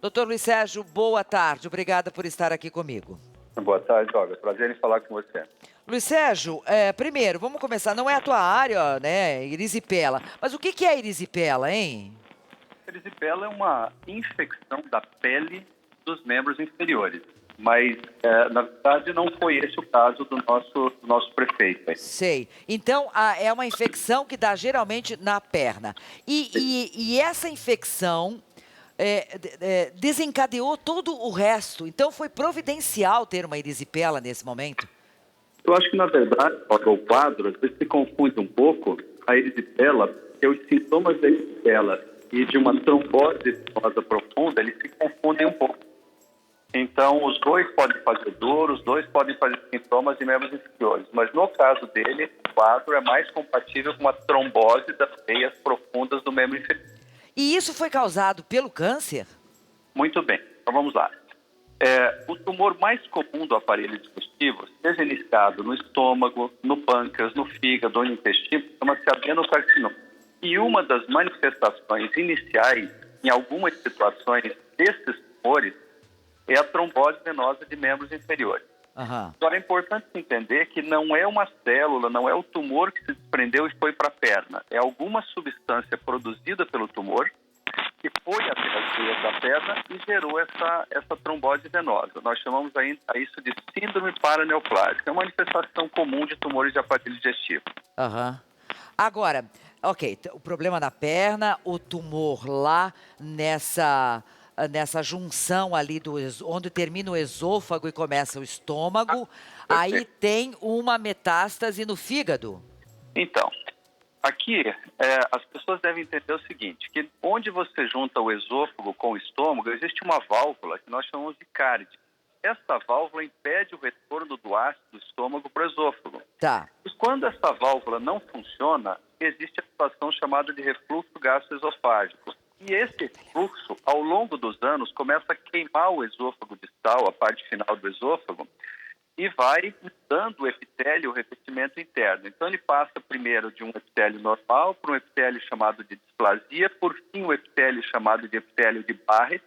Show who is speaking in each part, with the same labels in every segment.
Speaker 1: Doutor Luiz Sérgio, boa tarde. Obrigada por estar aqui comigo.
Speaker 2: Boa tarde, Olga. Prazer em falar com você.
Speaker 1: Luiz Sérgio, primeiro, vamos começar. Não é a tua área, né, erisipela. Mas o que é erisipela, hein?
Speaker 2: Erisipela é uma infecção da pele dos membros inferiores. Mas, na verdade, não foi esse o caso do nosso prefeito.
Speaker 1: Sei. Então, é uma infecção que dá geralmente na perna. E essa infecção desencadeou todo o resto. Então, foi providencial ter uma erisipela nesse momento?
Speaker 2: Eu acho que, na verdade, Olga, o quadro, às vezes se confunde um pouco a erisipela, porque os sintomas da erisipela e de uma trombose venosa profunda, eles se confundem um pouco. Então, os dois podem fazer dor, os dois podem fazer sintomas de membros inferiores. Mas, no caso dele, o quadro é mais compatível com uma trombose das veias profundas do membro inferior.
Speaker 1: E isso foi causado pelo câncer?
Speaker 2: Muito bem, então vamos lá. O tumor mais comum do aparelho digestivo, seja iniciado no estômago, no pâncreas, no fígado ou no intestino, chama-se adenocarcinoma. E uma das manifestações iniciais, em algumas situações desses tumores, é a trombose venosa de membros inferiores.
Speaker 1: Aham.
Speaker 2: Agora, é importante entender que não é uma célula, não é o tumor que se desprendeu e foi para a perna. É alguma substância produzida pelo tumor que foi até as veias da perna e gerou essa trombose venosa. Nós chamamos a isso de síndrome paraneoplásica. É uma manifestação comum de tumores de aparelho digestivo.
Speaker 1: Aham. Agora, ok, o problema na perna, o tumor lá nessa junção ali onde termina o esôfago e começa o estômago, aí tem uma metástase no fígado.
Speaker 2: Então, aqui as pessoas devem entender o seguinte, que onde você junta o esôfago com o estômago, existe uma válvula que nós chamamos de cárie. Essa válvula impede o retorno do ácido do estômago para o esôfago.
Speaker 1: Tá.
Speaker 2: E quando essa válvula não funciona, existe a situação chamada de refluxo gastroesofágico. E esse refluxo, ao longo dos anos, começa a queimar o esôfago distal, a parte final do esôfago, e vai mudando o epitélio, o revestimento interno. Então, ele passa primeiro de um epitélio normal para um epitélio chamado de displasia, por fim, um epitélio chamado de epitélio de Barrett,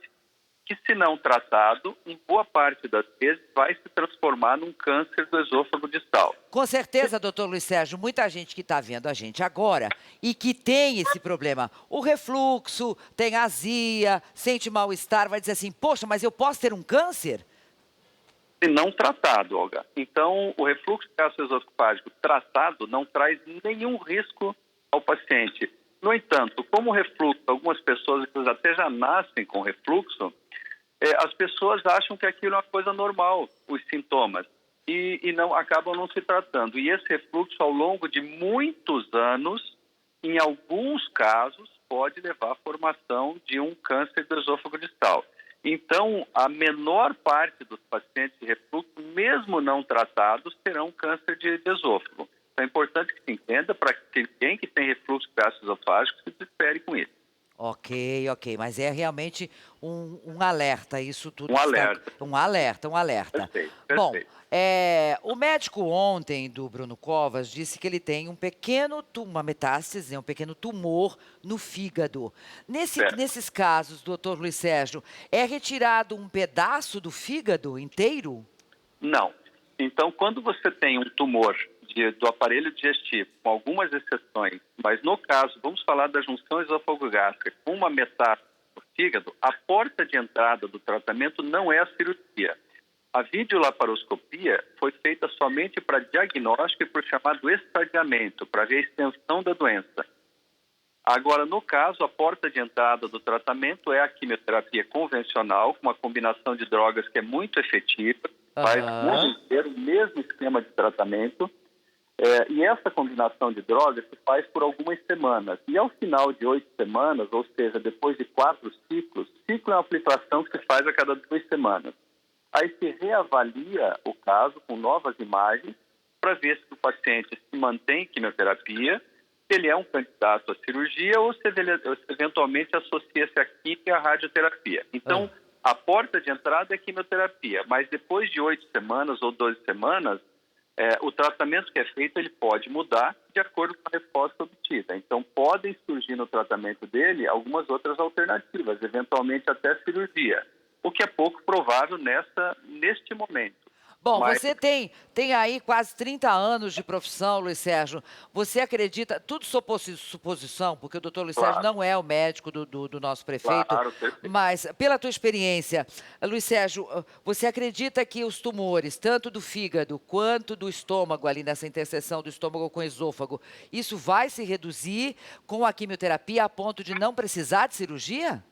Speaker 2: que, se não tratado, em boa parte das vezes, vai se transformar num câncer do esôfago distal.
Speaker 1: Com certeza, doutor Luiz Sérgio, muita gente que está vendo a gente agora e que tem esse problema, o refluxo, tem azia, sente mal-estar, vai dizer assim, poxa, mas eu posso ter um câncer?
Speaker 2: Se não tratado, Olga. Então, o refluxo gastroesofágico tratado não traz nenhum risco ao paciente. No entanto, como o refluxo, algumas pessoas até já nascem com refluxo, as pessoas acham que aquilo é uma coisa normal, os sintomas, e não acabam não se tratando. E esse refluxo, ao longo de muitos anos, em alguns casos, pode levar à formação de um câncer do esôfago distal. Então, a menor parte dos pacientes de refluxo, mesmo não tratados, terão câncer de esôfago. Então, é importante que se entenda para que quem que tem refluxo gastroesofágico se desespere com isso.
Speaker 1: Ok, mas é realmente um alerta, isso tudo
Speaker 2: Um
Speaker 1: que está...
Speaker 2: alerta.
Speaker 1: Um alerta.
Speaker 2: Perfeito,
Speaker 1: Bom,
Speaker 2: perfeito.
Speaker 1: o médico ontem do Bruno Covas disse que ele tem uma metástase, um pequeno tumor no fígado.
Speaker 2: Certo.
Speaker 1: Nesses casos, doutor Luiz Sérgio, é retirado um pedaço do fígado inteiro?
Speaker 2: Não. Então, quando você tem um tumor do aparelho digestivo, com algumas exceções, mas no caso, vamos falar da junção esôfago-gástrica com uma metástase no fígado, a porta de entrada do tratamento não é a cirurgia. A videolaparoscopia foi feita somente para diagnóstico e por chamado estadiamento, para ver a extensão da doença. Agora, no caso, a porta de entrada do tratamento é a quimioterapia convencional, com uma combinação de drogas que é muito efetiva, faz o mundo inteiro o mesmo esquema de tratamento. E essa combinação de drogas se faz por algumas semanas. E ao final de 8 semanas, ou seja, depois de 4 ciclos, ciclo é uma aplicação que se faz a cada 2 semanas. Aí se reavalia o caso com novas imagens para ver se o paciente se mantém quimioterapia, se ele é um candidato à cirurgia ou se ele eventualmente associa-se à quimio e à radioterapia. Então, a porta de entrada é a quimioterapia, mas depois de 8 semanas ou 12 semanas, O tratamento que é feito, ele pode mudar de acordo com a resposta obtida. Então, podem surgir no tratamento dele algumas outras alternativas, eventualmente até cirurgia, o que é pouco provável neste momento.
Speaker 1: Bom,
Speaker 2: Mas
Speaker 1: você tem aí quase 30 anos de profissão, Luiz Sérgio. Você acredita, tudo suposição, porque o doutor Luiz Sérgio
Speaker 2: claro,
Speaker 1: não é o médico do nosso prefeito,
Speaker 2: claro, perfeito.
Speaker 1: mas pela tua experiência, Luiz Sérgio, você acredita que os tumores, tanto do fígado quanto do estômago, ali nessa interseção do estômago com o esôfago, isso vai se reduzir com a quimioterapia a ponto de não precisar de cirurgia?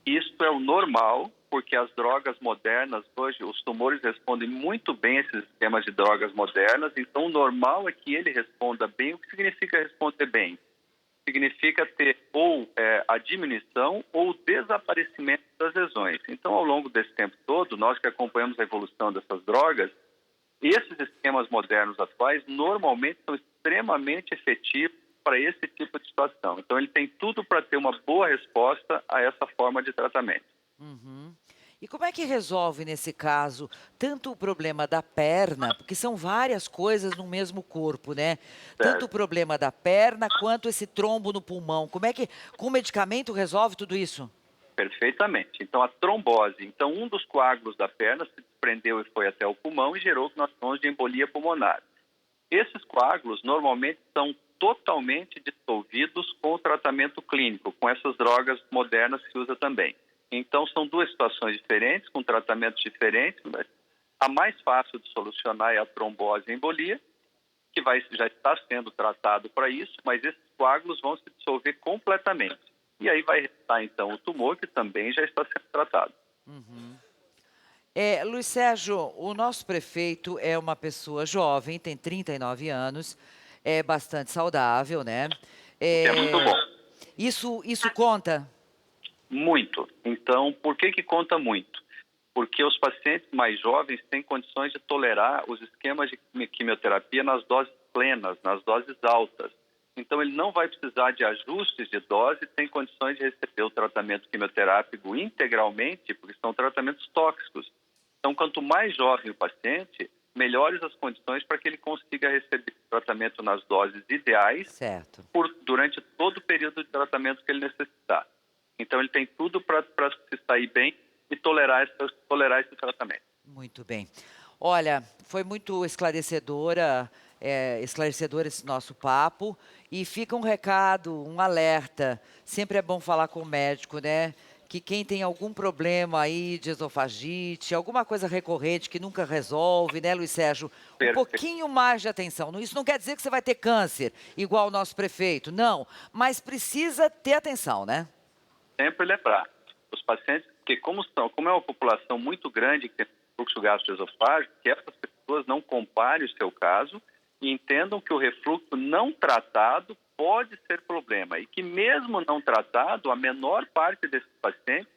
Speaker 2: Isso é o normal, porque as drogas modernas, hoje, os tumores respondem muito bem a esses esquemas de drogas modernas, então o normal é que ele responda bem. O que significa responder bem? Significa ter ou a diminuição ou o desaparecimento das lesões. Então, ao longo desse tempo todo, nós que acompanhamos a evolução dessas drogas, esses esquemas modernos atuais normalmente são extremamente efetivos para esse tipo de situação. Então, ele tem tudo para ter uma boa resposta a essa forma de tratamento.
Speaker 1: Uhum. E como é que resolve, nesse caso, tanto o problema da perna, porque são várias coisas no mesmo corpo, né? Tanto o
Speaker 2: Certo?
Speaker 1: problema da perna quanto esse trombo no pulmão. Como é que, com medicamento, resolve tudo isso?
Speaker 2: Perfeitamente. Então, a trombose. Então, um dos coágulos da perna se desprendeu e foi até o pulmão e gerou o que nós chamamos de embolia pulmonar. Esses coágulos normalmente são totalmente dissolvidos com o tratamento clínico, com essas drogas modernas que se usa também. Então, são duas situações diferentes, com tratamentos diferentes, mas a mais fácil de solucionar é a trombose e a embolia, que já está sendo tratado para isso, mas esses coágulos vão se dissolver completamente. E aí vai restar, então, o tumor, que também já está sendo tratado.
Speaker 1: Luiz Sérgio, o nosso prefeito é uma pessoa jovem, tem 39 anos, é bastante saudável, né?
Speaker 2: É muito
Speaker 1: É,
Speaker 2: bom.
Speaker 1: isso conta?
Speaker 2: Muito. Então, por que conta muito? Porque os pacientes mais jovens têm condições de tolerar os esquemas de quimioterapia nas doses plenas, nas doses altas. Então, ele não vai precisar de ajustes de dose e tem condições de receber o tratamento quimioterápico integralmente, porque são tratamentos tóxicos. Então, quanto mais jovem o paciente, melhores as condições para que ele consiga receber o tratamento nas doses ideais
Speaker 1: Certo.
Speaker 2: durante todo o período de tratamento que ele necessitar. Então, ele tem tudo para se sair bem e tolerar esse tratamento.
Speaker 1: Muito bem. Olha, foi muito esclarecedor esse nosso papo. E fica um recado, um alerta. Sempre é bom falar com o médico, né? Que quem tem algum problema aí de esofagite, alguma coisa recorrente que nunca resolve, né, Luiz Sérgio? Um
Speaker 2: Perfeito.
Speaker 1: pouquinho mais de atenção. Isso não quer dizer que você vai ter câncer, igual o nosso prefeito, não. Mas precisa ter atenção, né?
Speaker 2: Sempre lembrar, os pacientes, porque como é uma população muito grande que tem fluxo gastroesofágico, que essas pessoas não comparem o seu caso e entendam que o refluxo não tratado pode ser problema e que mesmo não tratado, a menor parte desses pacientes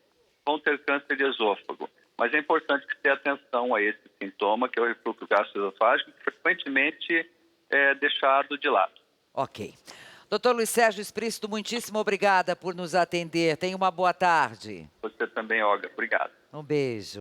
Speaker 2: vão ter câncer de esôfago. Mas é importante que tenha atenção a esse sintoma, que é o refluxo gastroesofágico, que frequentemente é deixado de lado.
Speaker 1: Ok. Doutor Luiz Sérgio Explícito, muitíssimo obrigada por nos atender. Tenha uma boa tarde.
Speaker 2: Você também, Olga. Obrigado.
Speaker 1: Um beijo.